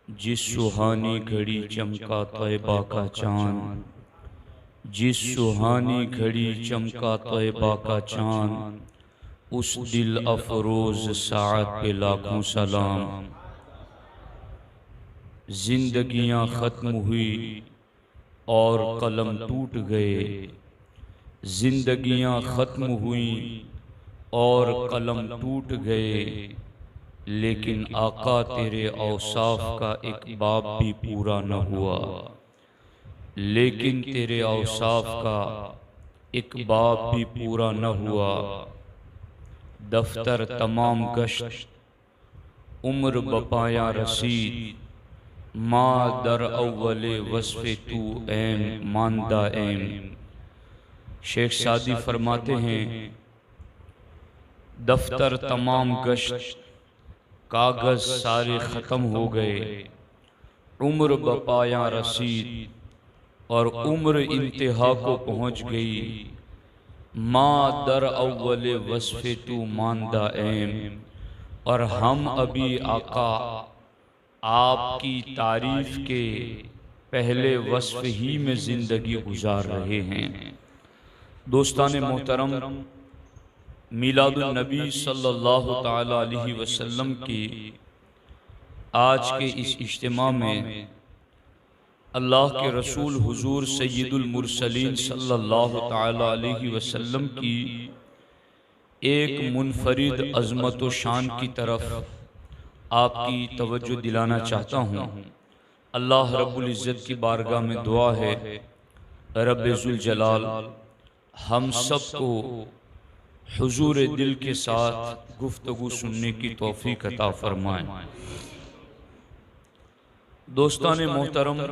जिस सुहानी घड़ी चमका तैबा का चांद, जिस सुहानी घड़ी चमका तैबा का चांद, उस दिल अफरोज साअत पे लाखों सलाम। जिंदगियां ख़त्म हुई और कलम टूट गए, जिंदगियां ख़त्म हुई और कलम टूट गए, लेकिन आका तेरे औसाफ का एक बाब भी पूरा न हुआ, लेकिन तेरे औसाफ का एक बाब भी पूरा न हुआ। दफ्तर तमाम गश्त उम्र बपाया रसीद, माँ दर अव्वले वस्फ़े तू ऐम मानदा ऐम। शेख सादी फरमाते हैं, दफ्तर तमाम गश्त, कागज़ सारे ख़त्म हो गए, उम्र बपाया रसीद और उम्र इंतहा को पहुँच गई। माँ दर अव्वले वस्फ़े तू मानदा ऐम, और हम अभी आका आपकी तारीफ़ के पहले वस्फ़ ही में ज़िंदगी गुजार रहे हैं। दोस्तान मोहतरम, मीलादुन नबी सल्लल्लाहु ताला अलैहि वसल्लम की आज के इस इज्तिमा में अल्लाह के रसूल हुजूर सय्यदुल मुरसलीन सल्लल्लाहु ताला अलैहि वसल्लम की एक मुनफरिद अज़मत व शान की तरफ आपकी तवज्जो दिलाना चाहता हूँ। अल्लाह रब्बुल इज़्ज़त की बारगाह में दुआ है, रब्बे ज़ुल जलाल हम सब को हुजूर दिल के साथ गुफ्तगू सुनने की तौफीक अता फरमाए। दोस्तान मोहतरम,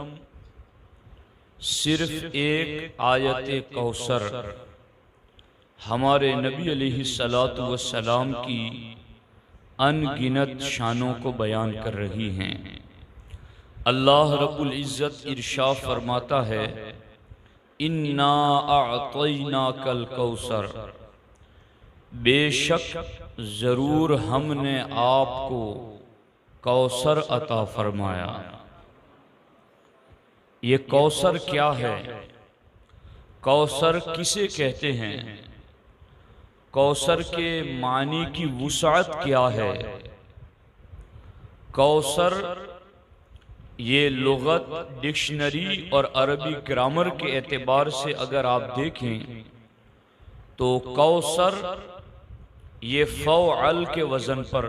सिर्फ एक आयत कौसर हमारे नबी अलैहिस्सलातु वस्सलाम की अनगिनत शानों को बयान कर रही हैं। अल्लाह रब्बुल इज़्ज़त इरशाद फरमाता है, इन्ना अअतैनाकल कौसर, बेशक ज़रूर हमने आपको कौसर अता फरमाया। ये कौसर क्या है? कौसर किसे कहते हैं? कौसर के मानी की वुसाअत क्या है? कौसर ये लुगत, डिक्शनरी और अरबी ग्रामर के एतबार से अगर आप देखें तो कौसर ये फ़अल के वज़न पर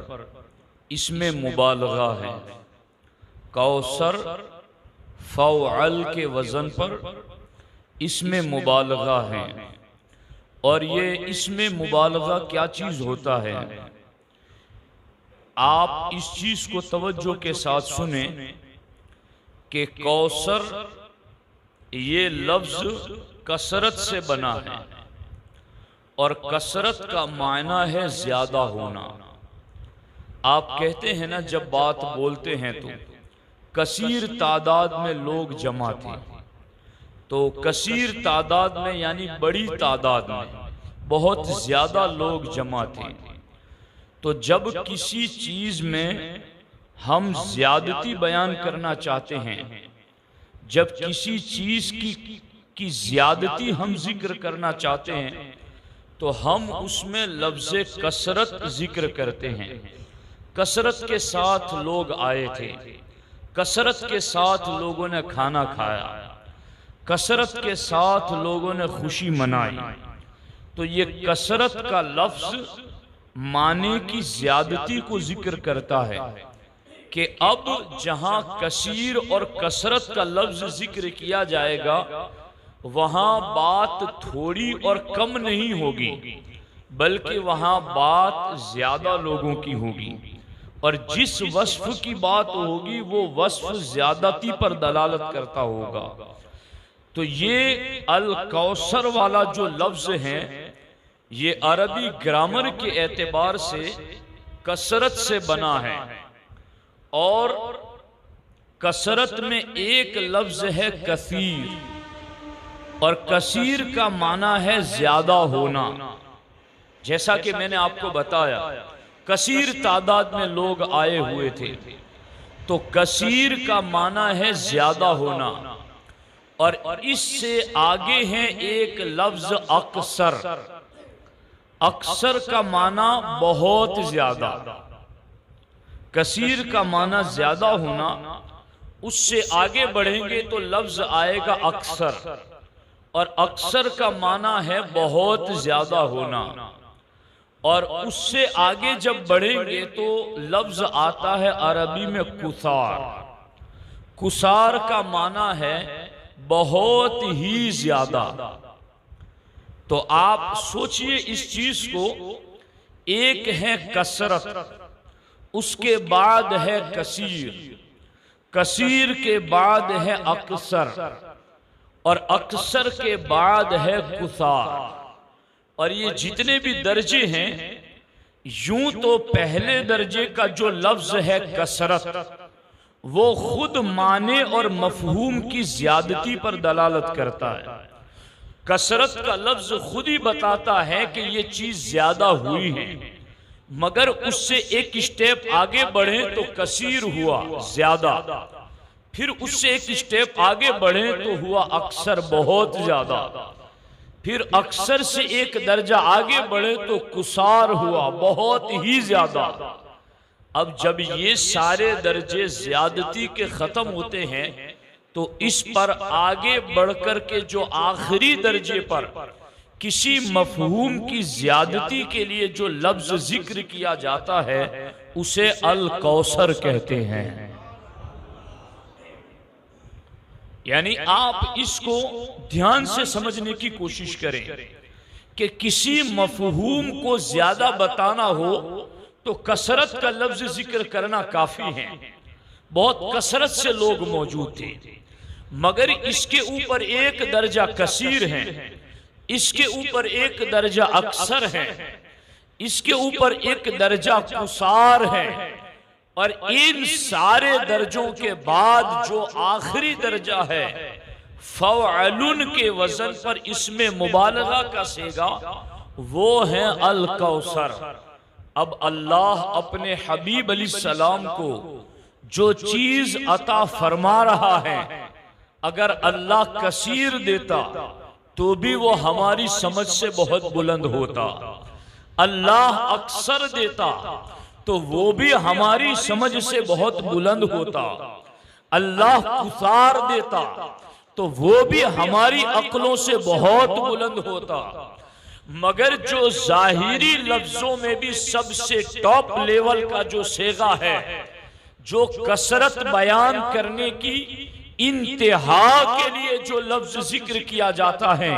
इसमें मुबालगा है। कौसर फ़अल के वज़न पर इसमें मुबालगा है। और ये इसमें मुबालगा क्या चीज़ होता है? आप इस चीज़ को तवज्जो के साथ सुने कि कौसर ये लफ्ज़ कसरत से बना है, और कसरत का मायना है ज़्यादा होना। आप कहते हैं ना, जब बात बोलते हैं तो कसीर तादाद में लोग जमा थे, तो कसीर तादाद में यानी बड़ी तादाद में बहुत ज़्यादा लोग जमा थे। तो जब किसी चीज़ में हम ज़्यादती बयान करना चाहते हैं, जब किसी चीज़ की ज़्यादती हम जिक्र करना चाहते हैं, तो हम उसमें लफ्ज़े कसरत जिक्र करते हैं। कसरत के साथ लोग आए थे, कसरत के साथ लोगों ने खाना खाया, कसरत के साथ लोगों ने खुशी मनाई। तो ये कसरत का लफ्ज़ माने की ज़्यादती को जिक्र करता है कि अब जहाँ कसीर और कसरत का लफ्ज़ जिक्र किया जाएगा, वहाँ बात थोड़ी और कम नहीं होगी, बल्कि वहाँ बात ज़्यादा लोगों की होगी। और जिस वस्फ़ की बात होगी वो वस्फ़ ज़्यादती पर दलालत करता होगा। तो ये अल कौसर वाला जो लफ्ज़ है, ये अरबी ग्रामर के एतबार से कसरत से बना है। और कसरत में एक लफ्ज़ है कसीर, और कसीर का माना है ज़्यादा होना। जैसा कि मैंने आपको बताया, कसीर तादाद में लोग आए हुए थे, तो कसीर का माना है ज्यादा होना, और इससे आगे है एक लफ्ज अक्सर। अक्सर का माना बहुत ज्यादा, कसीर का माना ज्यादा होना, उससे आगे बढ़ेंगे तो लफ्ज आएगा अक्सर, और अक्सर का माना है बहुत ज्यादा होना, और उससे आगे जब बढ़ेंगे तो लफ्ज आता है अरबी में कुसार। कुसार का माना है बहुत ही ज्यादा। तो आप सोचिए इस चीज को, एक है कसरत, उसके बाद है कसीर, कसीर के बाद है अक्सर, और अक्सर के बाद है कुसार। और ये जितने भी दर्जे हैं, यूं तो पहले दर्जे का जो लफ्ज है कसरत, वो खुद माने और मफहूम की ज्यादती पर दलालत करता है। कसरत का लफ्ज खुद ही बताता है कि ये चीज ज्यादा हुई है, मगर उससे एक स्टेप आगे बढ़े तो कसीर हुआ ज्यादा, फिर उससे एक स्टेप आगे बढ़े तो हुआ अक्सर बहुत ज्यादा, फिर अक्सर से एक दर्जा आगे बढ़े तो कुसार हुआ बहुत ही ज्यादा। अब जब ये सारे दर्जे ज्यादती के खत्म होते हैं तो इस पर आगे बढ़कर के जो आखिरी दर्जे पर किसी मफहूम की ज्यादती के लिए जो लफ्ज जिक्र किया जाता है उसे अल कौसर कहते हैं। यानी आप इसको ध्यान से समझने की कोशिश करें कि किसी मफहूम को ज्यादा बताना हो तो कसरत का लफ्ज जिक्र करना काफी है। बहुत कसरत से लोग मौजूद थे, मगर इसके ऊपर एक दर्जा कसीर है, इसके ऊपर एक दर्जा अक्सर है, इसके ऊपर एक दर्जा कुसार है, और इन सारे दर्जों के बाद जो आखिरी दर्जा है फ़अलुन के वजन पर इसमें मुबालगा का सेगा, वो है अल कौसर। अब अल्लाह अपने हबीब अलैहिस्सलाम को जो चीज अता फरमा रहा है, अगर अल्लाह कसीर देता तो भी वो हमारी समझ से बहुत बुलंद होता, अल्लाह अक्सर देता तो वो भी हमारी समझ से बहुत बुलंद होता, अल्लाह कुसार देता तो वो भी हमारी अक्लों से बहुत बुलंद होता। मगर जो जाहिरी लफ्जों में भी सबसे टॉप लेवल का जो सेगा है, जो कसरत बयान करने की इंतहा के लिए जो लफ्ज जिक्र किया जाता है,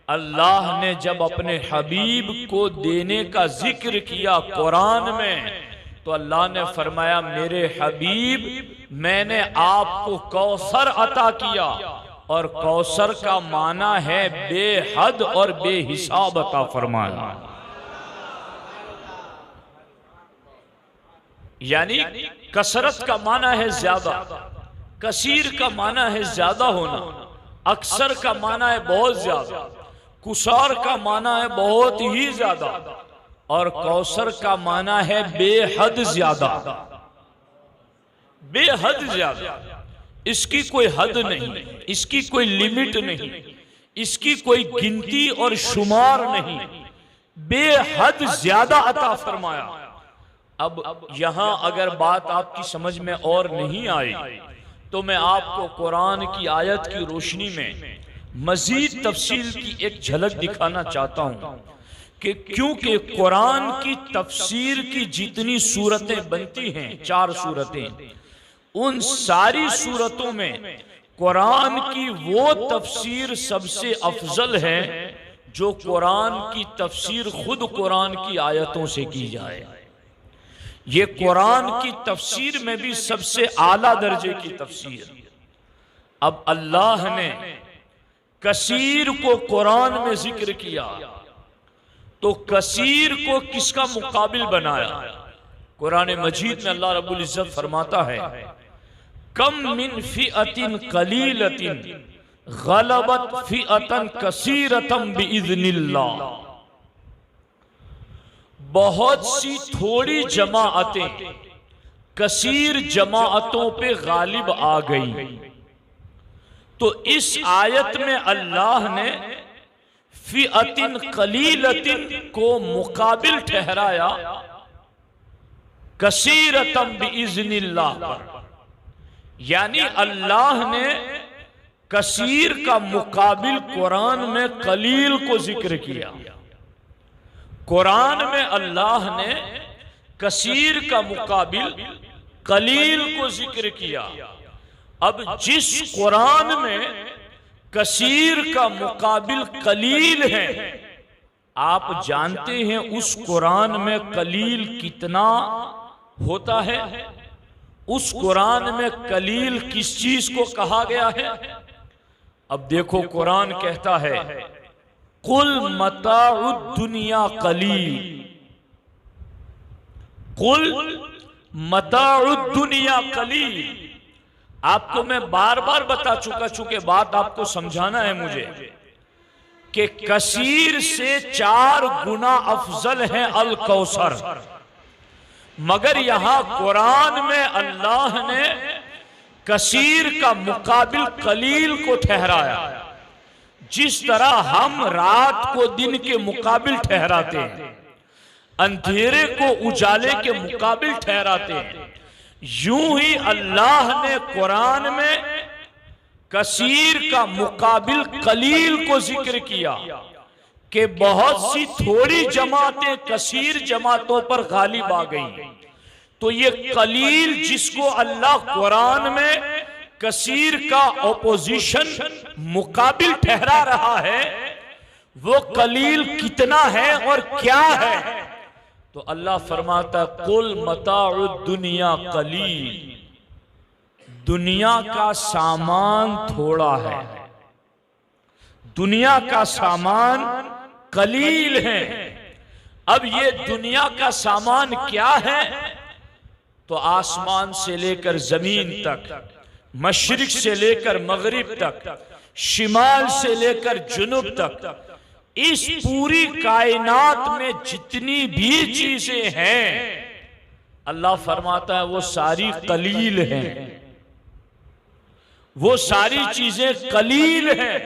अल्लाह ने जब अपने हबीब को देने का जिक्र किया कुरान में, तो अल्लाह ने फरमाया मेरे हबीब मैंने आपको कौसर अता किया, और कौसर का माना है बेहद और बेहिसाब अता फरमाया। यानी कसरत का माना है ज्यादा, कसीर का माना है ज्यादा होना, अक्सर का माना है बहुत ज्यादा, कुसार का माना है बहुत ही ज्यादा, और कौसर का माना है बेहद ज्यादा। बेहद ज्यादा, इसकी कोई हद नहीं, इसकी कोई लिमिट नहीं, इसकी कोई गिनती और शुमार नहीं, बेहद ज्यादा अता फरमाया। अब यहां अगर बात आपकी समझ में और नहीं आई तो मैं आपको कुरान की आयत की रोशनी में मजीद तफसील की एक झलक दिखाना चाहता हूं कि क्योंकि कुरान की तफसीर की जितनी सूरतें बनती हैं, 4 सूरतें, उन सारी सूरतों में कुरान की वो तफसीर सबसे अफजल है जो कुरान की तफसीर खुद कुरान की आयतों से की जाए। ये कुरान की तफसीर में भी सबसे आला दर्जे की तफसीर। अब अल्लाह ने कसीर को कुरान में जिक्र किया तो कसीर को किसका मुकाबिल बनाया? कुरान मजीद में अल्लाह रब्बुल इज्जत फरमाता है कम मिन फिअतिन कलीलतिन गलबत फिअतन कसीरतम बिइज़्निल्लाह। बहुत सी थोड़ी जमाअतें कसीर जमाअतों पे गालिब आ गई। तो इस आयत में अल्लाह ने फिअतिन कलीलतिन को मुकाबिल ठहराया कसीरतम बिइज़्निल्लाह पर, यानी अल्लाह ने कसीर का मुकाबिल कुरान में कलील को जिक्र किया। कुरान में अल्लाह ने कसीर का मुकाबिल कलील को जिक्र किया। अब जिस कुरान में कसीर का मुकाबिल कलील है, आप जानते हैं उस कुरान में कलील कितना होता है? उस कुरान में कलील किस चीज को कहा गया है? अब देखो कुरान कहता है कुल मताउद दुनिया कलील, कुल मताउद दुनिया कलील। आपको मैं बार बार बता चुके बात आपको समझाना है मुझे कि कसीर से 4 गुना अफजल है अल कौसर, मगर यहां कुरान में अल्लाह ने कसीर का मुकाबिल कलील को ठहराया। जिस तरह हम रात को दिन के मुकाबिल ठहराते हैं, अंधेरे को उजाले के मुकाबिल ठहराते हैं, यूं ही अल्लाह ने कुरान में कसीर का मुकाबिल कलील को जिक्र किया कि बहुत सी थोड़ी जमातें कसीर जमातों पर गालिब आ गई। तो ये कलील जिसको अल्लाह कुरान में कसीर का ऑपोजिशन मुकाबिल ठहरा रहा है, वो कलील कितना है और क्या है? तो अल्लाह फरमाता कुल मताउद दुनिया कलील, दुनिया का सामान थोड़ा है, दुनिया का सामान कलील है। अब ये दुनिया का सामान क्या है? तो आसमान से लेकर जमीन तक, मशरिक से लेकर मगरिब तक, शिमाल से लेकर जुनूब तक, इस पूरी कायनात में जितनी भी चीजें हैं, अल्लाह फरमाता है वो सारी कलील हैं, वो सारी चीजें कलील हैं।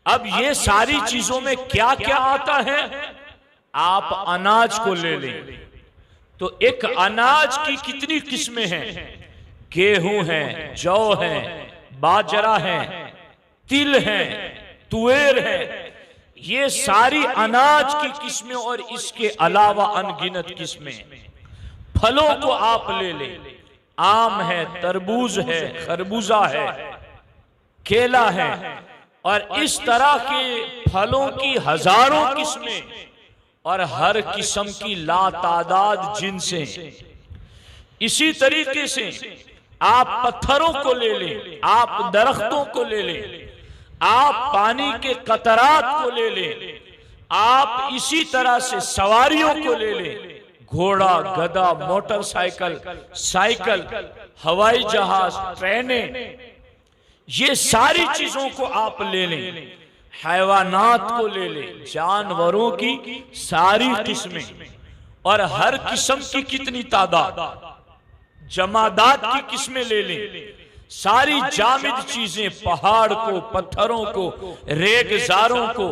अब ये सारी चीजों में क्या क्या आता है? आप अनाज को ले लें तो एक अनाज की कितनी किस्में हैं? गेहूं है, जौ है, बाजरा है, तिल है, तुवेर है, ये सारी अनाज की किस्में और इसके अलावा अनगिनत किस्में। फलों को आप ले लें, आम है, तरबूज है, खरबूजा है, केला है, और इस तरह के फलों की हजारों किस्में और हर किस्म की लातादाद जिनसें। इसी तरीके से आप पत्थरों को ले लें, आप दरख्तों को ले लें, आप पानी के कतरात को ले लें, आप इसी तरह से सवारियों को ले लें, घोड़ा, गधा, मोटरसाइकिल, साइकिल, हवाई जहाज, ट्रेनें, ये सारी चीजों को आप ले लें, हैवानात को ले लें, जानवरों की सारी किस्में और हर किस्म की कितनी तादाद, जमादात की किस्में ले लें, सारी जामिद चीजें, पहाड़ को, पत्थरों को, रेगजारों को,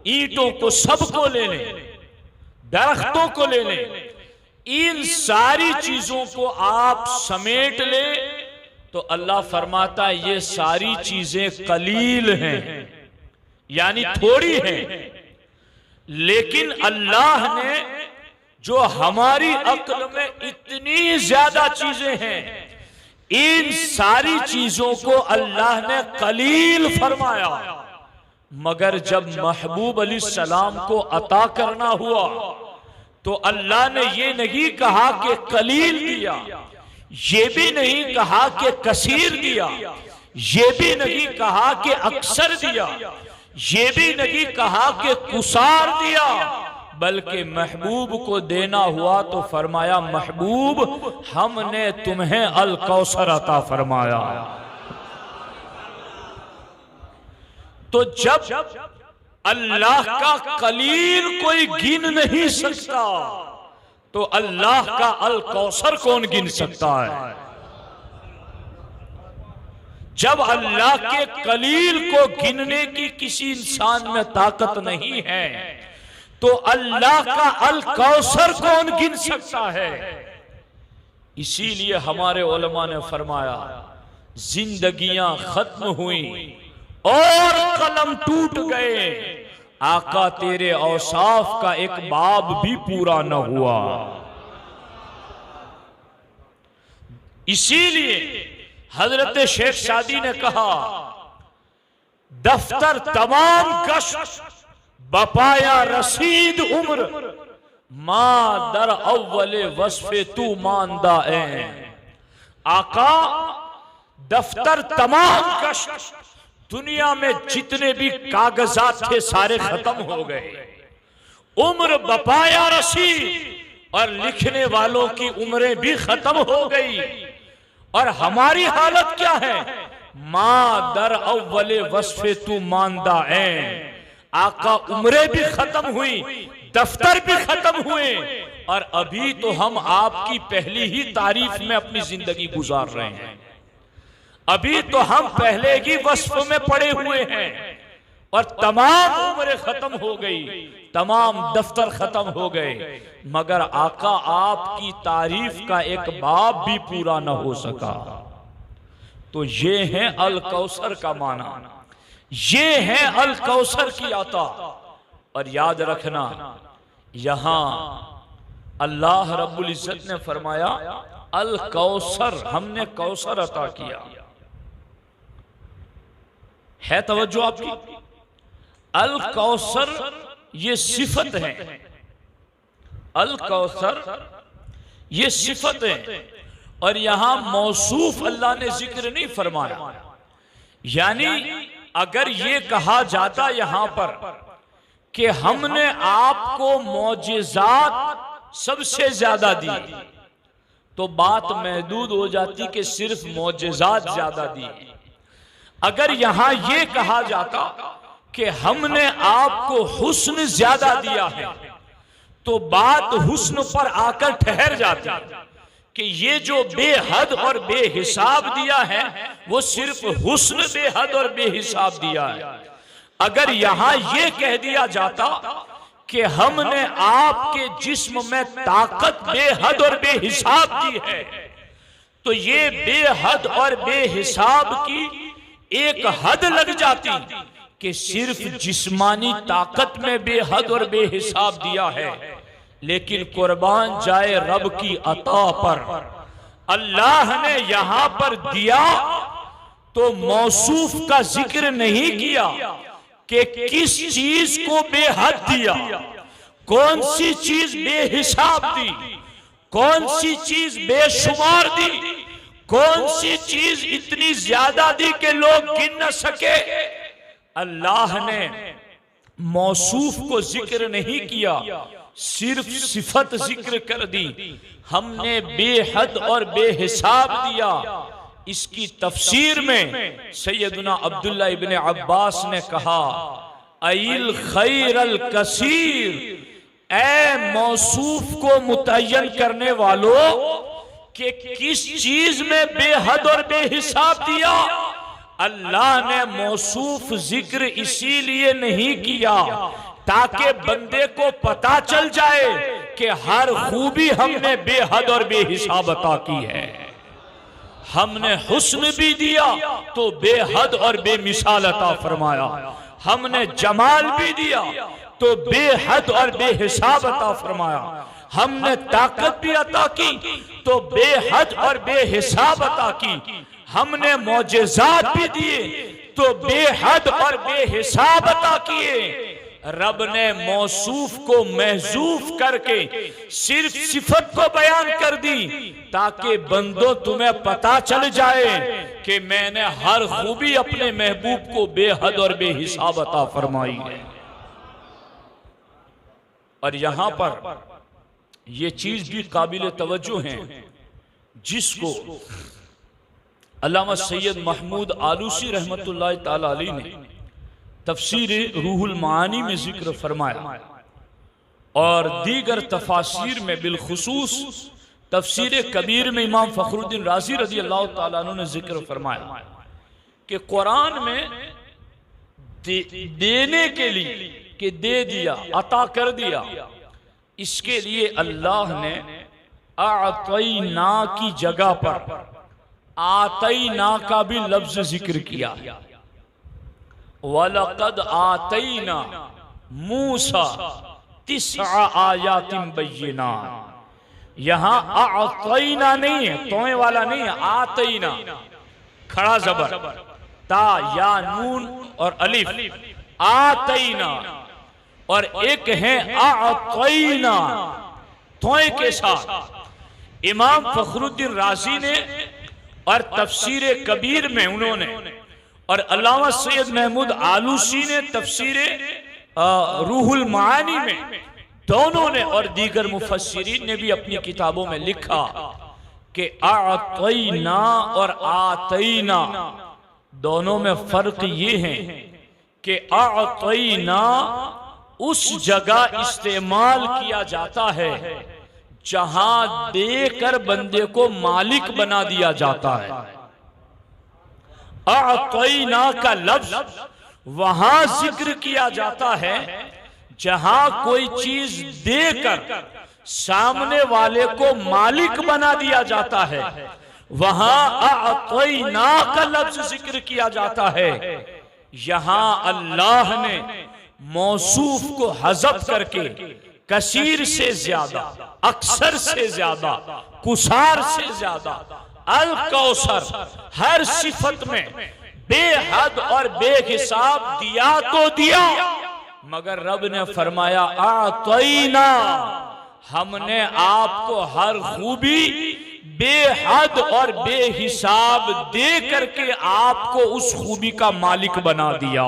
ईंटों को, सबको ले लें, दरख्तों को ले लें, इन सारी चीजों को आप समेट लें तो अल्लाह फरमाता है ये सारी चीजें कलील हैं, यानी थोड़ी हैं। लेकिन अल्लाह ने जो हमारी अक्ल में इतनी ज्यादा चीजें हैं, इन सारी चीजों को अल्लाह ने कलील फरमाया। मगर जब महबूब अलैहिस्सलाम को अता करना हुआ तो अल्लाह ने ये नहीं कहा कि कलील दिया, ये भी नहीं कहा कि कसीर दिया, ये भी नहीं कहा कि अक्सर दिया, ये भी नहीं कहा कि कुसार दिया, बल्कि महबूब को देना हुआ तो फरमाया महबूब हमने तुम्हें अल कौसर अता फरमाया। तो जब अल्लाह का कलील कोई गिन नहीं सकता, तो अल्लाह का अल कौसर कौन गिन सकता है? जब अल्लाह के कलील को गिनने की किसी इंसान में ताकत नहीं है, तो अल्लाह का अल कौसर कौन गिन सकता है? इसीलिए हमारे उलमा ने फरमाया, जिंदगियां खत्म हुई और कलम टूट गए, आका तेरे औसाफ का एक बाब भी पूरा न हुआ। इसीलिए हजरत शेख सादी ने कहा, दफ्तर तमाम कश बपाया रसीद उम्र, मां दर अव्वले वस्फे तू मानदा है। आका दफ्तर तमाम कश, दुनिया में जितने भी कागजात थे सारे खत्म हो गए। उम्र बपाया रसीद, और लिखने वालों की उम्रें भी खत्म हो गई। और हमारी हालत क्या है? मां दर अव्वले वस्फे तू मानदा है। आका उम्रें भी खत्म हुई, दफ्तर भी खत्म हुए, और अभी तो हम आपकी पहली ही तारीफ में अपनी जिंदगी गुजार रहे हैं। अभी तो हम पहले की वस्फ में पड़े हुए हैं, और तमाम उम्रें खत्म हो गई, तमाम दफ्तर खत्म हो गए, मगर आका आपकी तारीफ का एक बाब भी पूरा न हो सका। तो ये है अल कौसर का माना, ये है अल कौसर की अता। और याद रखना, यहां अल्लाह रब्बुल इज्जत ने फरमाया, अल कौसर, हमने कौसर अता किया है। तवज्जो आपकी, अल कौसर ये सिफत है, अल कौसर ये सिफत है, और यहां मौसूफ अल्लाह ने जिक्र नहीं फरमाया। यानी अगर ये कहा जाता यहां पर कि हमने आपको मौजिज़ात सबसे ज्यादा दी, तो बात महदूद हो जाती कि सिर्फ मौजिज़ात ज्यादा दी। अगर यहां यह कहा जाता कि हमने आपको हुस्न ज्यादा दिया है, तो बात हुस्न पर आकर ठहर जाती कि ये जो बेहद और बेहिसाब दिया है, वो सिर्फ हुस्न बेहद और बेहिसाब दिया है। अगर यहां यह कह दिया जाता कि हमने आपके जिस्म में ताकत बेहद और बेहिसाब दी है, तो ये बेहद और बेहिसाब की एक हद लग जाती कि सिर्फ जिस्मानी ताकत में बेहद और बेहिसाब दिया है। लेकिन कुर्बान जाए रब की अता पर, अल्लाह ने यहां पर दिया तो मौसूफ का जिक्र नहीं किया कि किस चीज को बेहद दिया, कौन सी चीज बेहिसाब दी, कौन सी चीज बेशुमार दी, कौन सी चीज इतनी ज्यादा दी कि लोग गिन न सके। अल्लाह ने मौसूफ को जिक्र नहीं किया, सिर्फ सिफत जिक्र कर दी, हमने बेहद और बेहिसाब दिया। इसकी तफसीर में सैयदना अब्दुल्ला इब्ने अब्बास ने कहा, अइल खैरल कसीर, ए मौसूफ को मुतय्यन करने वालों कि किस चीज में बेहद और बेहिसाब दिया। अल्लाह ने मौसूफ जिक्र इसीलिए नहीं किया ताकि बंदे को पता चल जाए कि हर खूबी हमने बेहद और बेहिसाब अता की है। हमने हुस्न भी दिया तो बेहद और बेमिसाल अता फरमाया, हमने जमाल भी दिया तो बेहद और बेहिसाब अता फरमाया, हमने ताकत भी अता की तो बेहद और बेहिसाब अता की, हमने मौजिज़ात भी दिए तो बेहद और बेहिसाब अता किए। रब ने मौसूफ को महजूफ करके सिर्फ सिफत को बयान कर दी ताकि बंदो तुम्हें पता चल जाए कि मैंने हर खूबी अपने महबूब को बेहद और बेहिसाब अता फरमाई है। और यहां पर यह चीज भी काबिल तवज्जो है, जिसको अल्लामा सैयद महमूद आलूसी रहमतुल्लाह ताला अलैह ने तफसीर रूहुल मानी में जिक्र फरमाया। और दीगर तफासिर में बिलखुसूस तफसीर कबीर में इमाम फखरुद्दीन राजी रज़ी अल्लाह ताला अन्हु ने जिक्र फरमाया कि कुरान में देने के लिए कि दे दिया, अता कर दिया, इसके लिए अल्लाह ने आतईना की जगह पर आतईना का भी लफ्ज जिक्र किया। वलक़द आतईना मूसा तिस्आ आयातिन बय्यिनात, यहां आतईना नहीं है, तोए वाला नहीं है, आतईना खड़ा जबर ता या नून और अलिफ, आतईना, और एक है आतईना तोए के साथ। इमाम फखरुद्दीन राजी ने और तफसीर कबीर में उन्होंने, और अल्लामा सैयद महमूद आलूसी ने तफसीर रूहुल मानी में, दोनों ने और दीगर मुफस्सिरीन ने भी अपनी किताबों में लिखा कि आतईना और आतईना दोनों में फर्क ये है कि आतईना उस जगह इस्तेमाल किया जाता है जहां देकर बंदे को मालिक बना दिया जाता है। आतईना का लफ्ज वहां जिक्र किया जाता है जहां कोई चीज देकर सामने वाले को मालिक बना दिया जाता है, वहां आतईना का लफ्ज जिक्र किया जाता है। यहां अल्लाह ने मौसूफ को हज़फ करके कसीर से ज्यादा, अक्सर से ज्यादा, कुसार से ज्यादा, अल कौसर हर सिफत में बेहद और बेहिसाब दिया तो दिया, मगर रब ने फरमाया आतईना, हमने आपको हर खूबी बेहद और बेहिसाब दे करके आपको उस खूबी का मालिक बना दिया।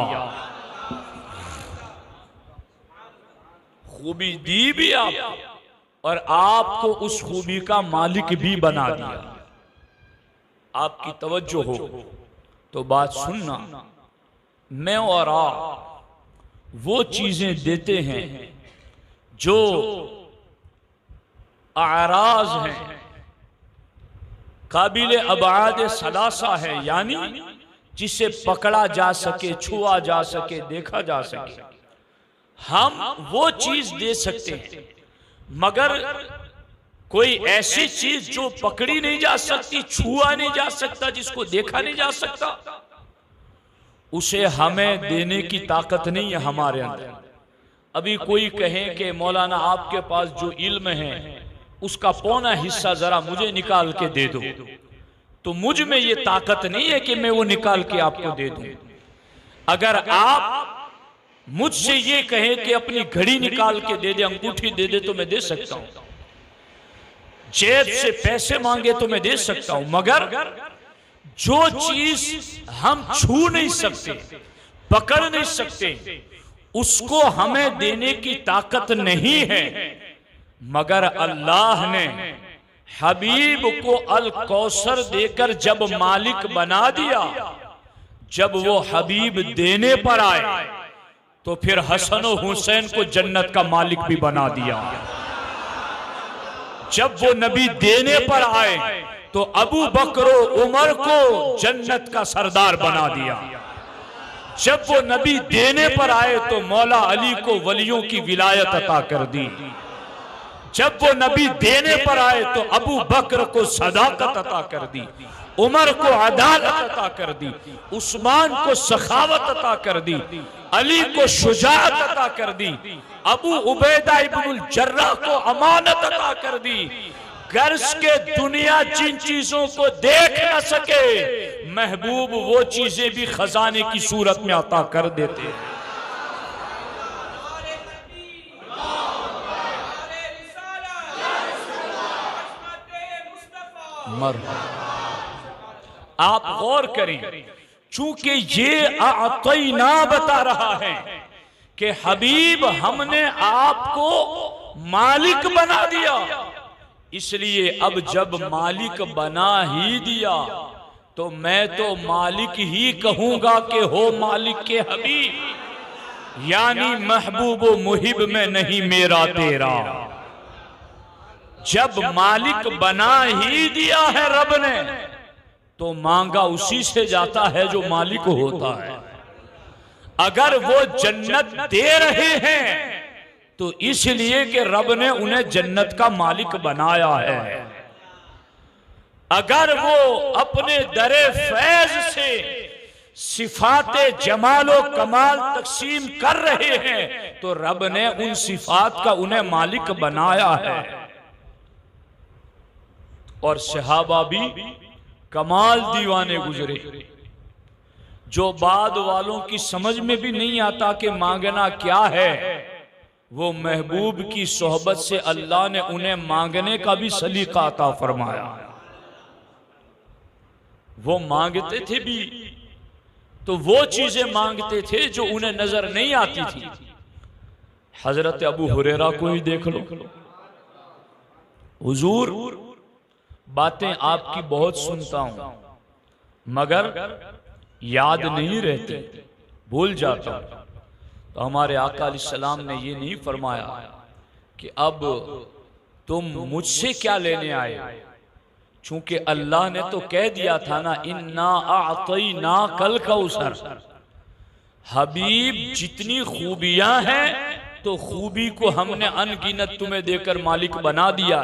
खूबी दी भी आपको और आपको उस खूबी का मालिक भी बना दिया। आपकी तवज्जो हो तो बात सुनना, मैं और आप वो चीजें देते हैं जो आराज हैं, काबिल अबाद सलासा है, यानी जिसे पकड़ा जा सके, छुआ जा सके, देखा जा सके, हम वो चीज दे सकते हैं। मगर कोई ऐसी चीज जो पकड़ी नहीं जा सकती, छुआ नहीं जा सकता, जिसको देखा नहीं जा सकता, उसे हमें देने की ताकत नहीं है हमारे अंदर। अभी कोई कहे कि मौलाना आपके पास जो इल्म है उसका पौना हिस्सा जरा मुझे निकाल के दे दो, तो मुझ में ये ताकत नहीं है कि मैं वो निकाल के आपको दे दूं। अगर आप मुझसे ये कहें कि अपनी घड़ी निकाल के दे दे, अंगूठी दे दे, तो मैं दे सकता हूं। जेब से पैसे मांगे तो मैं दे सकता हूं, मगर जो चीज हम छू नहीं सकते, पकड़ नहीं सकते, उसको हमें देने की ताकत नहीं है। मगर अल्लाह ने हबीब को अल कौसर देकर जब मालिक बना दिया, जब वो हबीब देने पर आए तो फिर हसन और हुसैन को जन्नत का मालिक भी बना दिया। जब वो नबी देने पर आए तो अबू बकर उमर को जन्नत का सरदार बना दिया। जब वो नबी देने पर आए तो मौला अली को वलियों की विलायत अता कर दी। जब वो नबी देने पर आए तो अबू बकर को सदाकत अता कर दी, उमर को अदालत अता कर दी, उस्मान को सखावत अता कर दी, अली को शुजाअत अता कर दी, अबू उबैदा इब्नुल जर्राह को अमानत अता कर दी। गर्ज के दुनिया जिन चीजों को देख न सके, महबूब वो चीजें भी खजाने की सूरत में अता कर देते हैं। आप गौर करें, चूंकि ये आतईना बता रहा है कि हबीब हमने आपको मालिक बना दिया, इसलिए अब जब मालिक बना ही दिया तो मैं तो मालिक ही कहूंगा कि हो मालिक के हबीब। यानी महबूब व मुहिब में नहीं मेरा तेरा। जब मालिक बना ही दिया है रब ने, तो मांगा उसी से जाता है जो मालिक होता है। अगर वो जन्नत दे रहे हैं तो इसलिए कि रब ने उन्हें जन्नत का मालिक बनाया है। अगर वो अपने दरे फैज से सिफाते जमालो कमाल तकसीम कर रहे हैं तो रब ने उन सिफात का उन्हें मालिक बनाया है। और सहाबा भी कमाल दीवाने गुजरे, जो बाद वालों की समझ में भी नहीं आता कि मांगना क्या है, वो महबूब की सोहबत से अल्लाह ने उन्हें मांगने का भी सलीका अता फरमाया। वो मांगते थे भी तो वो चीजें मांगते थे जो उन्हें नजर नहीं आती थी। हजरत अबू हुरैरा को ही देख लो, हुजूर बातें आपकी बहुत सुनता हूं मगर याद नहीं रहती, भूल जाता हूं। तो हमारे आका अलैहिस्सलाम ने ये नहीं फरमाया कि अब तुम मुझसे क्या लेने आए, चूंकि अल्लाह ने तो कह दिया था ना, इन्ना आतैना कल कौसर। हबीब जितनी खूबियां हैं तो खूबी को हमने अनगिनत तुम्हें देकर मालिक बना दिया।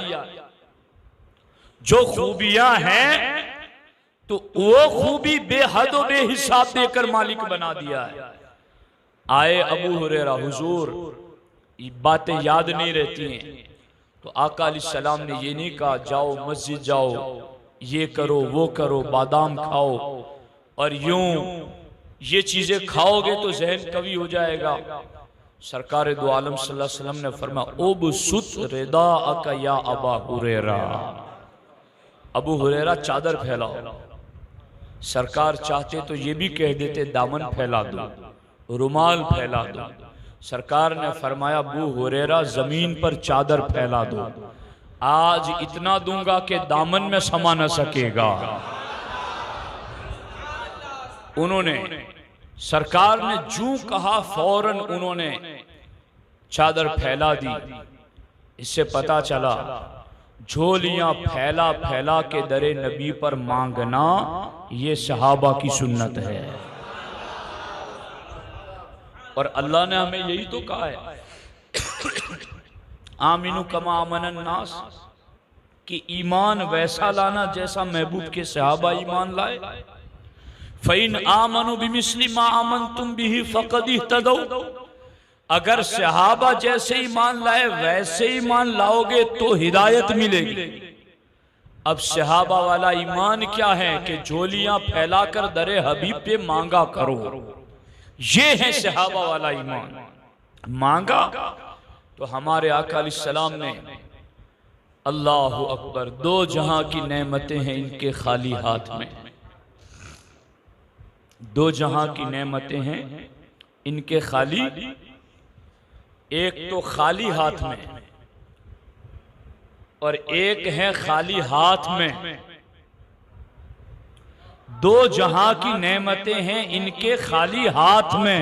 जो खूबियां हैं तो वो खूबी बेहद व बेहिसाब देकर मालिक बना दिया है। आए अबू हुरैरा, हुजूर ये बातें याद नहीं रहती हैं। तो आका अलैहिस्सलाम ने ये नहीं कहा जाओ मस्जिद जाओ, ये करो वो करो, बादाम खाओ और यूं ये चीजें खाओगे तो जहन कवी हो जाएगा। सरकार दो आलम सल्लल्लाहु अलैहि वसल्लम ने फरमाया ओब सुत रेदा अका या अबा हुरैरा, अबू हुरैरा चादर फैलाओ। सरकार चाहते तो ये भी कह देते दामन फैला दो, रुमाल फैला दो। सरकार ने फरमाया अबू हुरैरा जमीन पर चादर फैला दो, आज इतना दूंगा कि दामन में समा न सकेगा। उन्होंने, सरकार ने जूं कहा फौरन उन्होंने चादर फैला दी। इससे पता चला झोलियां फैला फैला के दरे नबी पर मांगना ये सहाबा की सुन्नत है। और अल्लाह ने हमें यही तो कहा है आमीनु कमा अमनन नास, कि ईमान वैसा लाना जैसा महबूब के सहाबा ईमान लाए। फ़इन आमनु बिमिस्लि मा आमनतुम बिही फ़क़द इह्तदौ, अगर सहाबा जैसे ईमान लाए वैसे ईमान लाओगे तो हिदायत मिलेगी। अब सहाबा वाला ईमान क्या है कि झोलियां फैलाकर दरे हबीब पे मांगा करो, ये है सहाबा वाला ईमान। मांगा तो हमारे आका अलैहिस्सलाम ने, अल्लाहु अकबर, दो जहां की नेमतें हैं इनके खाली हाथ में, दो जहां की नेमतें हैं इनके खाली, एक तो खाली हाथ में और एक है खाली हाथ में। दो जहां की नेमतें हैं इनके खाली हाथ में।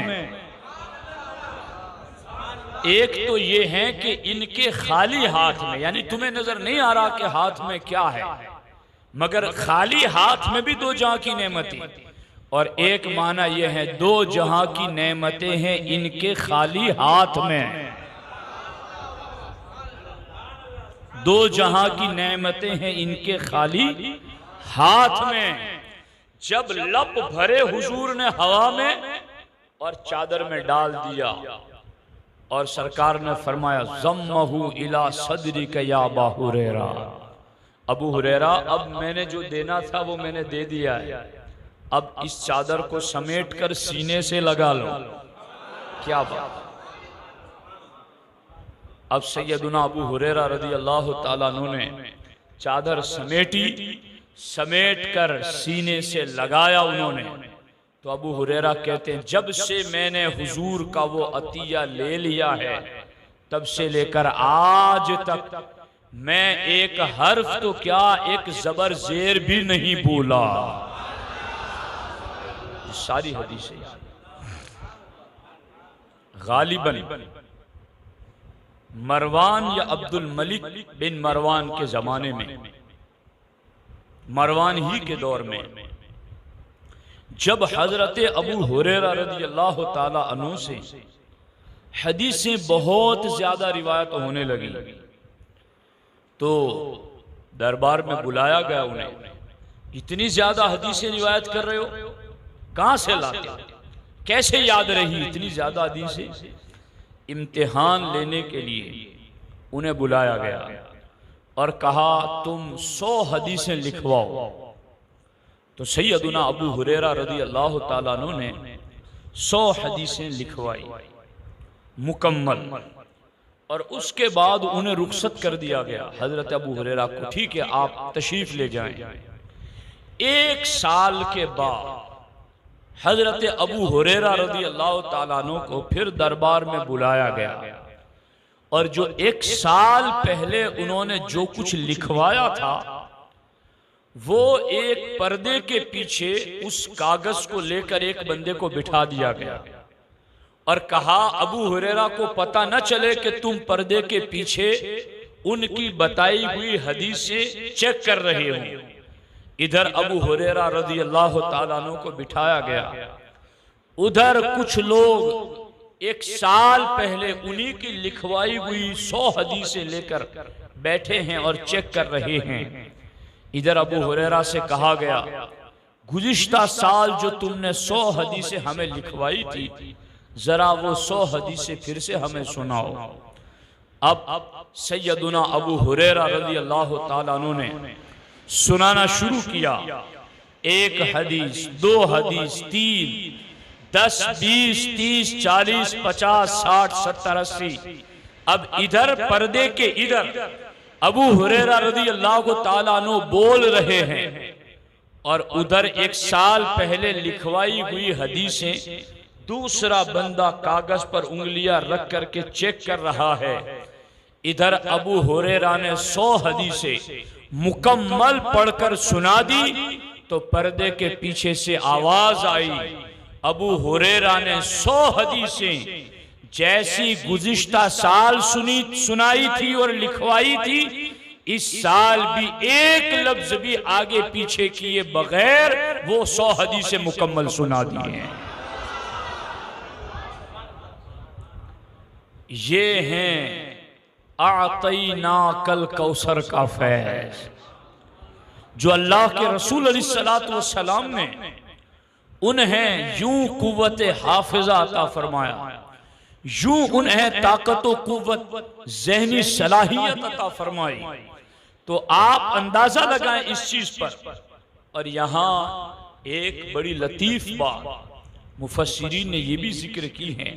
एक तो ये है कि इनके खाली हाथ में, यानी तुम्हें नजर नहीं आ रहा कि हाथ में क्या है, मगर खाली हाथ में भी दो जहां की नेमतें। और एक माना यह है दो जहां की नेमतें हैं इनके खाली हाथ में। दो जहां की नेमतें हैं इनके खाली हाथ में। जब लब भरे हुजूर ने हवा में और चादर में डाल दिया और सरकार ने फरमाया ज़म्महु इला सदरिक या अबा हुरैरा, अबू हुरैरा अब मैंने जो देना था वो मैंने दे दिया है, अब इस चादर को समेट कर सीने से लगा लो। क्या बात। अब सैयदुना अबू हुरैरा रज़ी अल्लाह ताला अन्हु ने चादर समेटी, समेट कर सीने से लगाया उन्होंने। तो अबू हुरैरा कहते हैं जब से मैंने हुजूर का वो अतिया ले लिया है तब से लेकर आज तक मैं एक हर्फ तो क्या एक जबर जेर भी नहीं भूला। सारी हदीसें गालिबन मरवान या अब्दुल मलिक बिन मरवान के जमाने में, मरवान ही के दौर में, जब हजरत अबू हुरैरा रज़ियल्लाहु ताला अन्हु से हदीसें बहुत ज्यादा रिवायत होने लगी, तो दरबार में बुलाया गया उन्हें। इतनी ज्यादा हदीसें रिवायत कर रहे हो, कहां से लाते, कैसे याद रही इतनी ज्यादा हदीसें? इम्तिहान लेने के लिए उन्हें बुलाया गया और कहा तुम 100 हदीसें लिखवाओ। तो सैयदुना अबू हुरैरा रज़ियल्लाहु ताला अन्हु ने 100 हदीसें लिखवाई मुकम्मल, और उसके बाद उन्हें रुखसत कर दिया गया हजरत अबू हुरैरा को, ठीक है आप तशरीफ ले जाएं। 1 साल के बाद हजरत अबू हुरैरा रज़ियल्लाहु ताला अन्हु को फिर दरबार में बुलाया गया, और जो 1 साल पहले उन्होंने जो कुछ लिखवाया था वो एक पर्दे के पीछे उस कागज को लेकर एक बंदे को बिठा दिया गया और कहा अबू हुरैरा को पता न चले कि तुम पर्दे के पीछे उनकी बताई हुई हदीसें चेक कर रहे हो। इधर अबू हुरैरा रज़ियल्लाहु ताला अन्हु को बिठाया गया, उधर कुछ लोग 1 साल पहले उन्हीं की लिखवाई हुई 100 हदीसें लेकर बैठे हैं और चेक कर रहे हैं। इधर अबू हुरैरा से कहा गया गुज़िश्ता साल जो तुमने 100 हदीसें हमें लिखवाई थी, जरा वो 100 हदीसें फिर से हमें सुनाओ। अब सैयदुना अबू हुरैरा रज़ियल्लाहु ताला अन्हु ने सुनाना शुरू किया। 1 हदीस, 2 हदीस, 3, 10, 20, 30, 40, 50, 60, 70, 80। अब इधर पर्दे के इधर अबू हुरैरा रज़ियल्लाहु ताला अन्हु बोल रहे हैं और उधर 1 साल पहले लिखवाई हुई हदीसें दूसरा बंदा कागज पर उंगलियां रख करके चेक कर रहा है। इधर अबू हुरैरा ने 100 हदीसें मुकम्मल पढ़कर सुना दी तो पर्दे के पीछे से आवाज आई, अबू हुरैरा ने 100 हदीसें जैसी गुज़िश्ता साल सुनाई थी और लिखवाई थी, इस साल भी एक लफ्ज भी आगे पीछे किए बगैर वो 100 हदीसें मुकम्मल सुना दी हैं। ये हैं आतईना कल कौसर का फैज, जो अल्लाह के रसूल अलैहिस्सलातु वस्सलाम ने उन्हें यूं कुव्वत हाफिजा अता फरमाया, यूं उन्हें ताकत व कुव्वत ज़हनी सलाहियत अता फरमाई। तो आप अंदाजा लगाएं इस चीज पर। और यहां एक बड़ी लतीफ बात मुफस्सिरीन ने यह भी जिक्र की है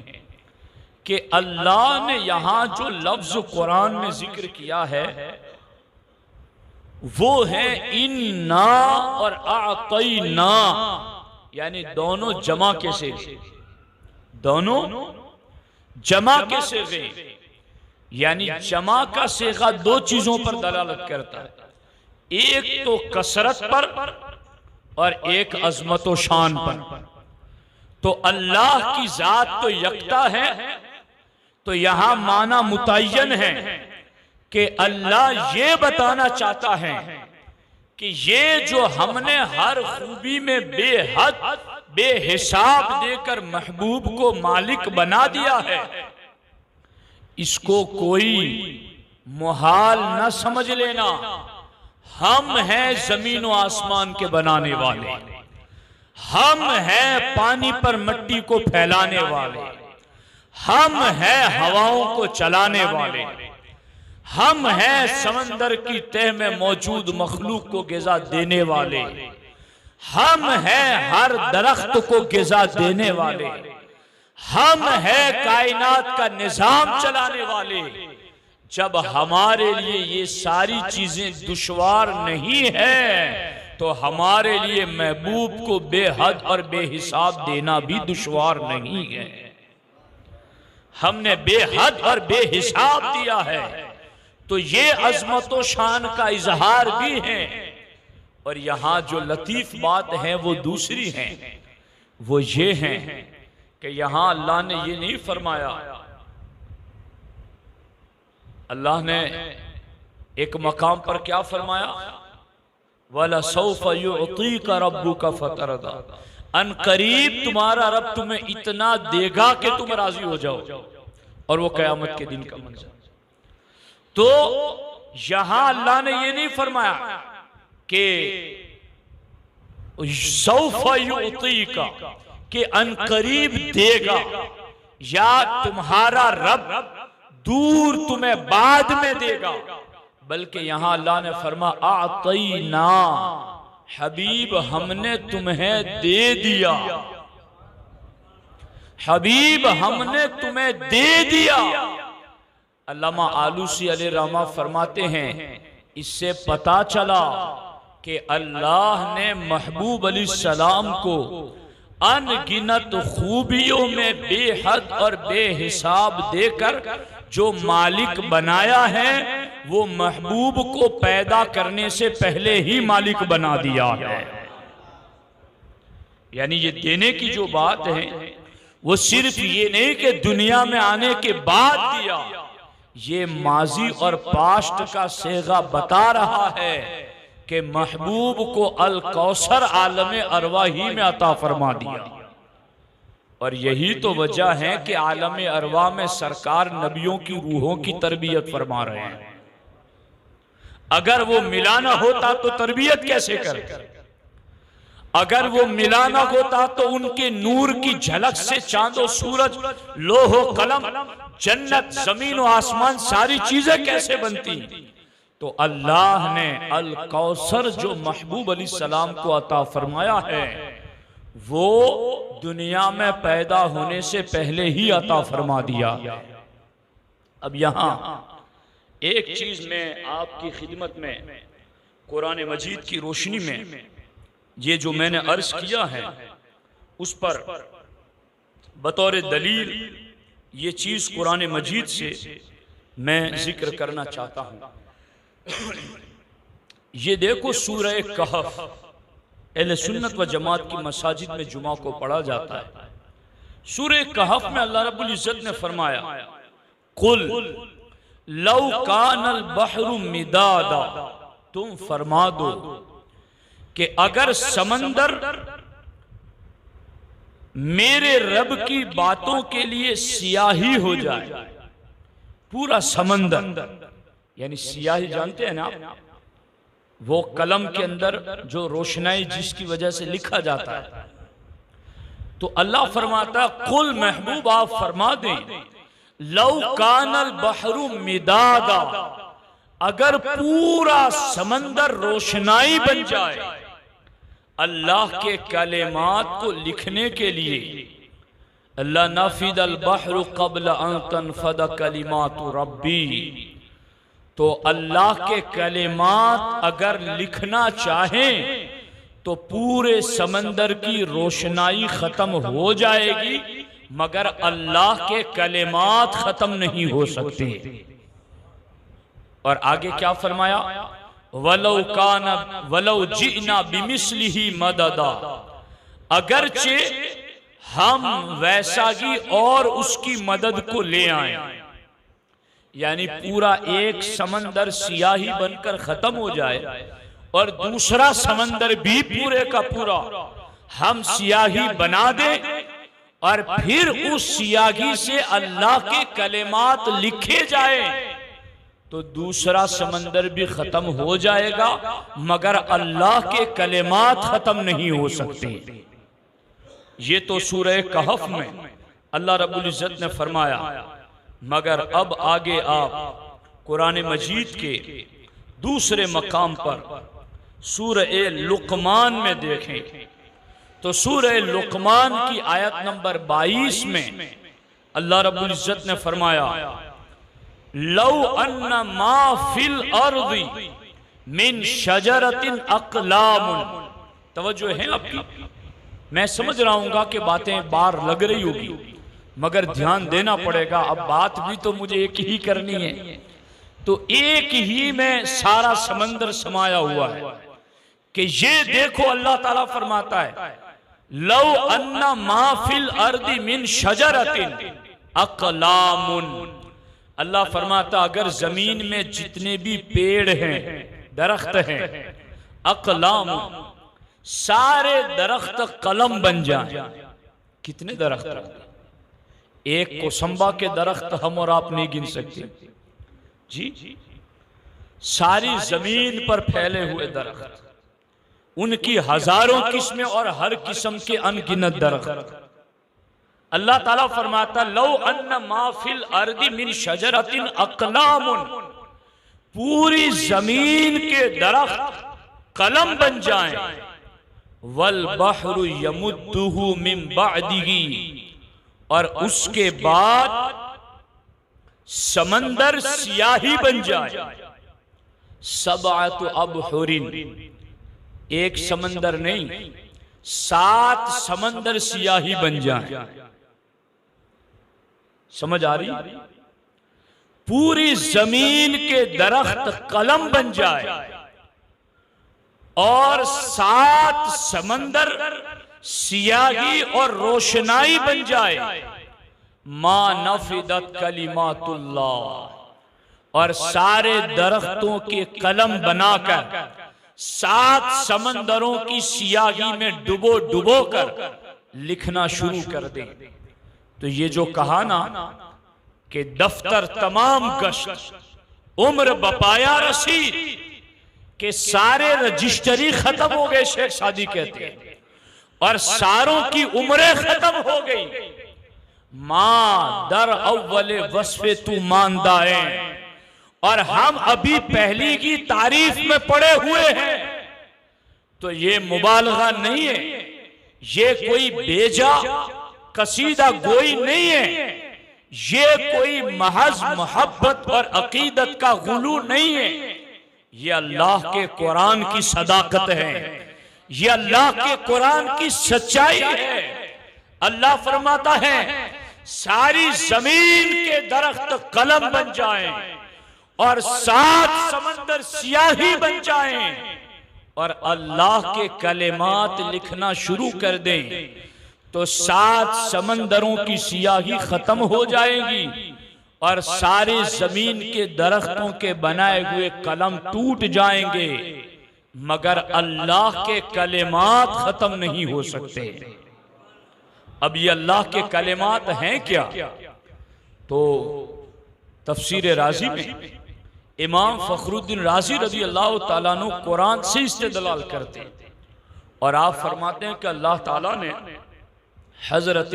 कि अल्लाह ने यहां जो लफ्ज कुरान में जिक्र किया है वो है इन्ना और आतईना, यानी दोनों जमा के सिगे, दोनों जमा के सिगे, यानी जमा का सिगा 2 चीजों पर दलालत करता है, एक तो कसरत पर और एक अजमत व शान पर। तो अल्लाह की जात तो यकता है, तो यहां माना मुतय्यन है कि अल्लाह ये बताना चाहता है कि ये जो हमने हर खूबी में बेहद बेहिसाब देकर महबूब को मालिक बना दिया है, इसको कोई मुहाल न समझ लेना। हम हैं जमीन व आसमान के बनाने वाले, हम हैं पानी पर मिट्टी को फैलाने वाले, हम हैं हवाओं को चलाने वाले, हम हैं समंदर की तह में मौजूद मखलूक को ग़िज़ा देने वाले, हम हैं हर दरख्त को ग़िज़ा देने वाले, हम हैं कायनात का निजाम चलाने वाले। जब हमारे लिए ये सारी चीजें दुश्वार नहीं है तो हमारे लिए महबूब को बेहद और बेहिसाब देना भी दुश्वार नहीं है। हमने बेहद और बेहिसाब दिया है, तो ये अजमत व शान का इजहार भी है। और यहां जो लतीफ बात है वो दूसरी है, वो ये है कि यहां अल्लाह ने ये नहीं फरमाया। अल्लाह ने एक मकाम पर क्या फरमाया, वला सौफ युतीका रब्बुका फतरदा, अन करीब तुम्हारा रब तुम्हें इतना देगा कि तुम राजी हो जाओ, और वो कयामत के दिन का मंजर। तो यहां अल्लाह ने ये नहीं फरमाया कि सौफ युतीका कि अन करीब देगा, या तुम्हारा रब दूर तुम्हें बाद में देगा, बल्कि यहां अल्लाह ने फरमा आतईना, हबीब हमने तुम्हें दे दिया, हबीब हमने तुम्हें दे दिया। अल्लामा आलूसी अलैहि रहमा फरमाते हैं, इससे पता चला कि अल्लाह ने महबूब अलैहिस्सलाम को अनगिनत खूबियों में बेहद और बेहिसाब देकर जो मालिक बनाया है, वो महबूब को पैदा करने से पहले ही मालिक बना दिया है। यानी ये देने की जो बात है, वो सिर्फ ये नहीं कि दुनिया में आने के बाद दिया, ये माजी और पास्ट का सेगा बता रहा है कि महबूब को अल कौसर आलम अरवाही में अता फरमा दिया। और यही तो वजह है कि आलम अरवा में सरकार नबियों की रूहों की तरबियत फरमा रहे हैं। अगर वो मिलाना होता तो तरबियत कैसे करे? अगर वो मिलाना होता तो उनके नूर की झलक से चांदो सूरज, लोहो कलम, जन्नत, जमीन और आसमान, सारी चीजें कैसे बनती? तो अल्लाह ने अल कौसर जो महबूब अलैहिस्सलाम को अता फरमाया है, वो दुनिया में पैदा होने से पहले ही अता फरमा दिया। अब यहां एक चीज मैं आपकी खिदमत में कुरान मजीद की रोशनी में, ये जो मैंने अर्ज किया है उस पर बतौर दलील ये चीज कुरान मजीद से मैं जिक्र करना चाहता हूं। ये देखो सूरह कहफ, अहले सुन्नत व जमात की मसाजिद में जुमा को पढ़ा जाता है। सूरह कहफ में अल्लाह रब्बुल इज्जत ने फरमाया, कुल लौ कानल बहरु मिदादा, तुम फरमा दो कि अगर समंदर मेरे रब की बातों के लिए सियाही हो जाए, पूरा समंदर, यानी सियाही जानते हैं ना, वो कलम के अंदर जो रोशनाई जिसकी वजह से लिखा जाता है। तो अल्लाह फरमाता, कुल महबूब आप फरमा दें, लौ कानल बहरु मिदादा, अगर पूरा समंदर रोशनाई बन जाए अल्लाह के कलेमात को लिखने के लिए, अल्लाह नफिदल बहरु क़ब्ल अन तनफद कलिमातु रब्बी, तो अल्लाह के कलेमात अगर लिखना चाहें तो पूरे समंदर की रोशनाई खत्म हो जाएगी, मगर अल्लाह के कलेमात खत्म नहीं हो सकते। और आगे क्या फरमाया, वलौ काना वलौ जिना बिमिस्लिही मददा, अगरचे हम वैसा ही और उसकी मदद को ले आए, यानी पूरा एक समंदर सियाही बनकर खत्म हो जाए और दूसरा समंदर भी पूरे का पूरा हम सियाही बना दें, और फिर उस सियाही से अल्लाह के कलेमात लिखे जाए, तो दूसरा समंदर भी खत्म हो जाएगा, मगर अल्लाह के कलेमात खत्म नहीं हो सकते। ये तो सूरह कहफ में अल्लाह रब्बुल इज्जत ने फरमाया। मगर अब आगे आप कुरान मजीद के दूसरे मकाम पर सूरह लुकमान में देखें तो सूरह लुकमान की आयत नंबर 22 में अल्लाह रब्बुल इज्जत ने फरमाया, लौ अन्ना मा फिल अर्दी मिन शजरतिन अक़लामुन। तवज्जो है आपकी, मैं समझ रहा हूँ कि बातें बार लग रही होगी, मगर ध्यान देना पड़ेगा। अब बात भी तो मुझे एक ही करनी है, तो एक ही में सारा समंदर समाया हुआ है कि ये देखो अल्लाह ताला फरमाता है, लौ अन्ना माफिल अर्दी मिन शजरतिन अक़लामुन, अल्लाह फरमाता अगर जमीन में जितने भी पेड़ हैं, दरख्त हैं, अक़लाम, सारे दरख्त कलम बन जाए। कितने दरख्त? एक कोसंबा के दरख्त हम और आप नहीं गिन सकते जी। सारी जमीन पर फैले हुए दरख्त, उनकी हजारों किस्में और हर किस्म के अनगिनत दरख्त। अल्लाह ताला फरमाता लौ अन्ना माफिल अर्दी मिन शजरतिन अक़लामुन, पूरी जमीन के दरख्त कलम बन जाएं, वल बहरु यमुद्दुहु मिन बअदिही, और उसके बाद समंदर सियाही बन जाए। सबअतु अबहुरिन, एक समंदर नहीं 7 समंदर सियाही बन जाए। समझ आ रही? पूरी जमीन के दरख्त कलम बन जाए और 7 समंदर सियाही और रोशनाई बन जाए। मा नफिदत कलिमातुल्लाह, और सारे दरख्तों के कलम बनाकर 7 समंदरों की सियाही में डुबो डुबो कर लिखना शुरू कर दे। तो ये जो कहा ना कि दफ्तर तमाम गश्त उम्र बपाया रसीद, के सारे रजिस्ट्री खत्म हो गए, शेख सादी कहते हैं, और सारों की उम्रें खत्म हो गई। मां दर अव्वले वस्फे तू मानदाए, और हम अभी पहली की तारीफ में पड़े हुए हैं। तो ये मुबालगा नहीं है, ये कोई बेजा कसीदा गोई नहीं है, ये कोई महज मोहब्बत और अकीदत का गुलू नहीं है। ये अल्लाह के कुरान की सदाकत है, ये अल्लाह के कुरान की सच्चाई है। अल्लाह फरमाता है सारी जमीन के दरख्त कलम बन जाएं और 7 समंदर सियाही बन जाएं और अल्लाह के कलेमात लिखना शुरू कर दें, तो 7 समंदरों की सियाही खत्म हो जाएगी और सारे जमीन के दरख्तों के बनाए हुए कलम टूट जाएंगे, मगर अल्लाह के कलेमात खत्म नहीं हो सकते। अब ये अल्लाह के कलेमात हैं क्या? तो तफसीर राजी में इमाम फखरुद्दीन राजी रज़ी अल्लाह ताला अन्हु कुरान से इस्तेदलाल करते हैं और आप फरमाते हैं कि अल्लाह ताला ने हजरत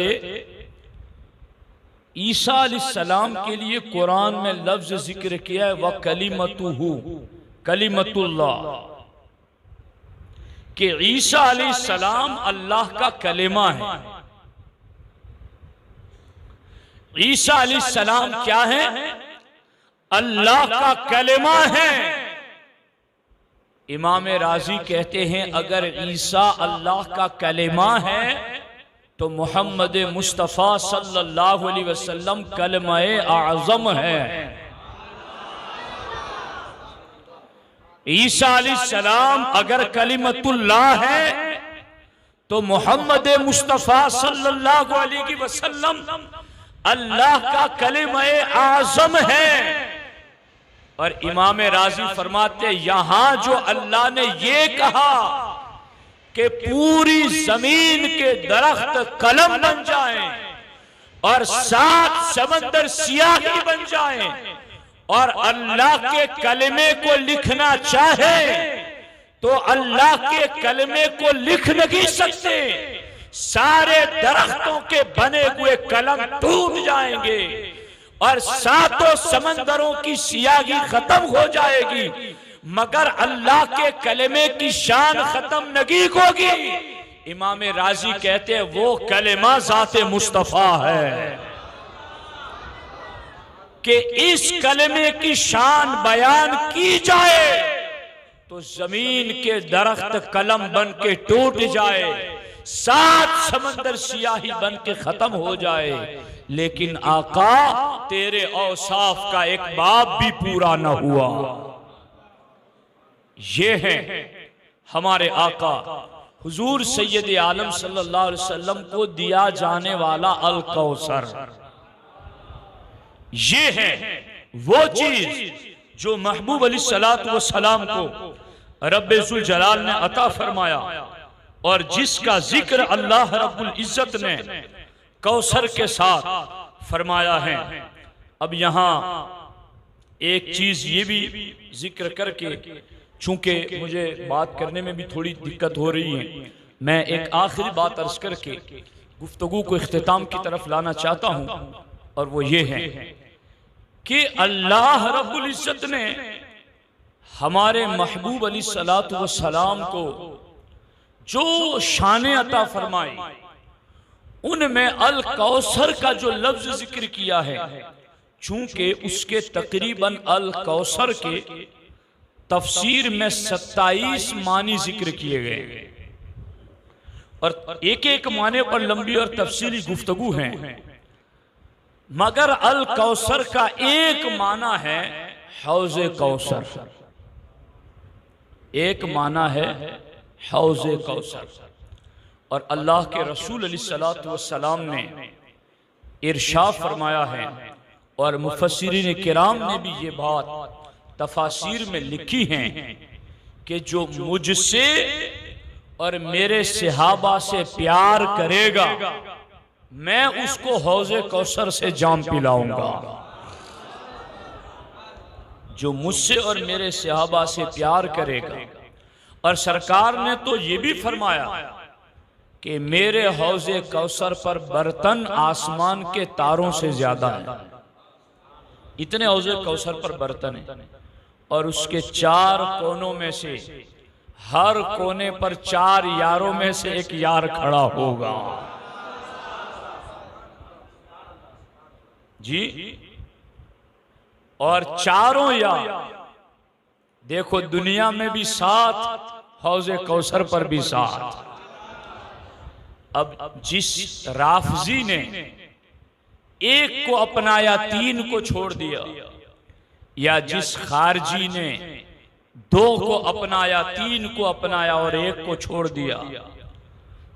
ईसा अलैहिस्सलाम के लिए कुरान में लफ्ज जिक्र किया है, व कलिमतुहु कलिमतुल्लाह, कि ईसा अलैहिस्सलाम अल्लाह का कलिमा है। ईसा अलैहिस्सलाम क्या है? अल्लाह का कलिमा है। इमाम राजी कहते हैं अगर ईसा अल्लाह का कलिमा है तो मोहम्मद मुस्तफ़ा सल्लल्लाहु अलैहि वसल्लम कलमा-ए आज़म है। ईसा अलैहिस्सलाम अगर कलिमतुल्लाह है तो मोहम्मद मुस्तफ़ा सल्लल्लाहु अलैहि वसल्लम अल्लाह का कलिमा-ए आज़म है। और इमाम राजी फरमाते यहां जो अल्लाह ने ये कहा कि पूरी जमीन के दरख्त कलम बन जाएं और 7 समंदर सियाही बन जाएं और अल्लाह के कलमे को लिखना चाहे तो अल्लाह के कलमे को लिख नहीं सकते, सारे दरख्तों के बने हुए कलम टूट जाएंगे और 7 समंदरों की सियाही खत्म हो जाएगी, मगर अल्लाह के कलमे की शान खत्म नहीं होगी। इमाम राजी कहते हैं वो कलमा ज़ाते मुस्तफ़ा है कि इस कलमे की शान बयान की जाए तो जमीन के दरख्त कलम बन के टूट जाए, 7 समंदर सियाही बन के खत्म हो जाए, लेकिन आका तेरे औसाफ का एक बाब भी पूरा न हुआ। ये हैं हमारे आका हुजूर सैयद आलम सल्लल्लाहु अलैहि वसल्लम को दिया जाने वाला अल कौसर, ये है वो चीज जो महबूब अलैहिस्सलातु वस्सलाम को रब्बे जुल जलाल ने अता फरमाया और जिसका जिक्र अल्लाह रब्बुल इज्जत ने कौसर के साथ फरमाया है। अब यहाँ एक चीज ये भी जिक्र करके, चूंकि मुझे बात करने में भी थोड़ी दिक्कत हो रही है, मैं एक आखिरी बात अर्ज करके गुफ्तगू को इख्तिताम की तरफ लाना चाहता हूँ, और वो ये है कि अल्लाह रब्बुल इज्जत ने हमारे महबूब अलैहिस्सलातु वस्सलाम को जो शाने अता फरमाई, उनमें अल कौसर का जो लफ्ज जिक्र किया है, चूंकि उसके तकरीबन अल कौसर के तफसीर में 27 मानी जिक्र किए गए और एक एक माने पर लंबी और तफसीली गुफ्तगू है, मगर अल कौसर का एक माना है हौज़े कौसर, एक माना है हौज़े कौसर। और अल्लाह के रसूल अलैहिस्सलातु वस्सलाम ने इरशाद फरमाया है, और मुफस्सिरीन किराम ने भी ये बात तफासीर में लिखी है कि जो मुझसे और मेरे सहाबा से प्यार करेगा, मैं उसको हौज़े कौसर से जाम पिलाऊंगा। जो मुझसे और मेरे सहाबा से प्यार करेगा, और सरकार ने तो ये भी फरमाया कि मेरे हौज़े कौसर पर बर्तन आसमान के तारों से ज्यादा है, इतने हौज़े कौसर पर बर्तन है, और उसके 4 कोनों में से हर कोने पर 4 यारों में से एक यार खड़ा होगा जी। और चारों यार, देखो दुनिया में भी 7, हौज़े कौसर पर भी 7। अब जिस राफजी ने एक को अपनाया 3 को छोड़ दिया, या जिस खारजी ने 2 को अपनाया 3 को अपनाया और 1 को छोड़ दिया,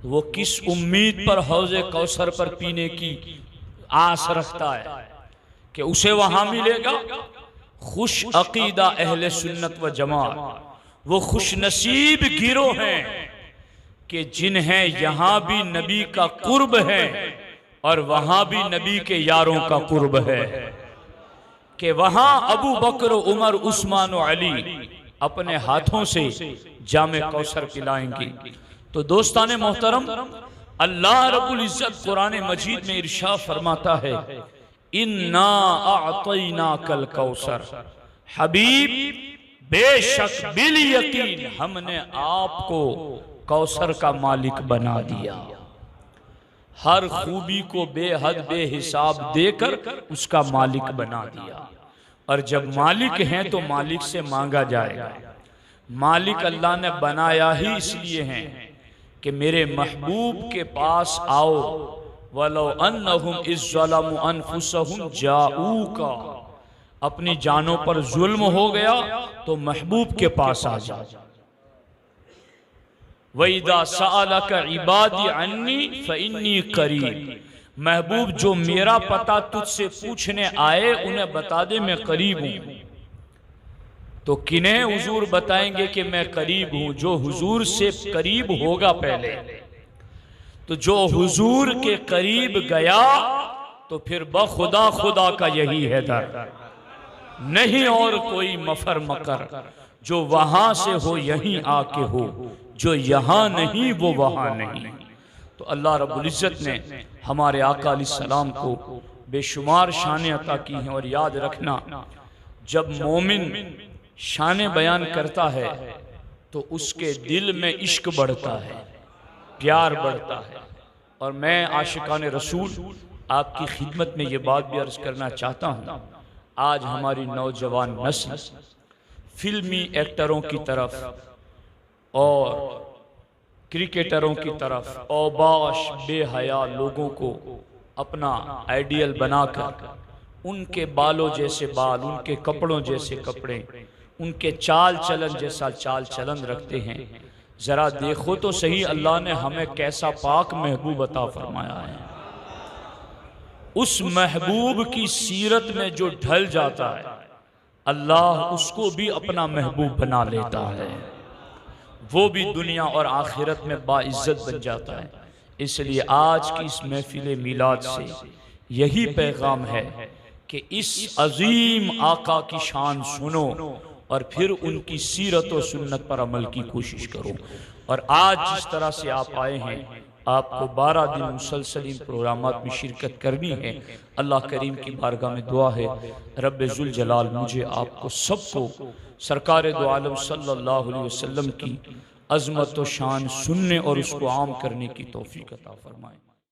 वो किस उम्मीद पर हौज़े कौसर पर पीने की आस रखता है कि उसे वहां मिलेगा। खुश अकीदा अहले सुन्नत व जमात वो खुश नसीब गिरोह हैं कि जिन्हें यहां भी नबी का कुर्ब है और वहां भी नबी के यारों का कुर्ब है, कि वहां अबू बकर, उमर, उस्मान और अली अपने हाथों से जामे कौसर पिलाएंगे। तो दोस्ताने मोहतरम, अल्लाह रब्बुल इज्जत कुरान मजीद में इरशाद फरमाता है, इन्ना अअतैना कल कौसर, हबीब बेशक बिल यकीन हमने आपको कौसर का मालिक बना दिया। हर खूबी को बेहद बेहिसाब देकर उसका मालिक बना दिया। और जब मालिक हैं तो मालिक से मांगा जाएगा। मालिक अल्लाह ने बनाया ही इसलिए है कि मेरे महबूब के पास आओ, वलो अन्नहुम इज़्ज़लमु अनफुसहुम जाऊका, अपनी जानों पर जुल्म हो गया तो महबूब के पास आ जाओ। वइदा सअलक इबादी अन्नी फइन्नी करीब, महबूब जो मेरा पता तुझसे पूछने आए उन्हें बता दे मैं करीब हूं। तो किन्हें हुजूर बताएंगे कि मैं करीब हूं? जो हुजूर से करीब होगा पहले। तो जो हुजूर के करीब गया तो फिर बखुदा खुदा का यही है दर, नहीं और कोई मफर मकर। जो वहां से हो यहीं आके हो, जो यहां नहीं वो वहां नहीं। तो अल्लाह रब्बुल इज्जत ने हमारे आका अलैहिस्सलाम को बेशुमार शाने अता की हैं। और याद रखना, जब मोमिन शाने बयान करता है तो उसके दिल में इश्क बढ़ता है, प्यार बढ़ता है। और मैं आशिकान रसूल आपकी खिदमत में ये बात भी अर्ज करना चाहता हूँ, आज हमारी नौजवान नस्ल फिल्मी एक्टरों की तरफ और क्रिकेटरों की तरफ औबाश बेहया लोगों को अपना आइडियल बनाकर उनके बालों जैसे बाल, उनके कपड़ों जैसे कपड़े, उनके चाल चलन जैसा चाल चलन रखते हैं। जरा देखो तो सही अल्लाह ने हमें कैसा पाक महबूब अता फरमाया है। उस महबूब की सीरत में जो ढल जाता है अल्लाह उसको भी अपना महबूब बना लेता है, वो भी दुनिया और आखिरत में बाइज्जत बन जाता है। इसलिए आज की इस महफिल मिलाद से यही पैगाम है कि इस अजीम आका की शान सुनो और फिर उनकी सीरत और सुन्नत पर अमल की कोशिश करो। और आज जिस तरह से आप आए हैं, आपको 12 दिन मुसलसल इन प्रोग्रामात में शिरकत करनी है। अल्लाह करीम की बारगाह में दुआ है रब्बे जुल जलाल मुझे आपको सबको सरकार दो आलम सल्लल्लाहु अलैहि वसल्लम की अज़मत व शान सुनने और उसको आम करने की तौफीक अता फरमाए।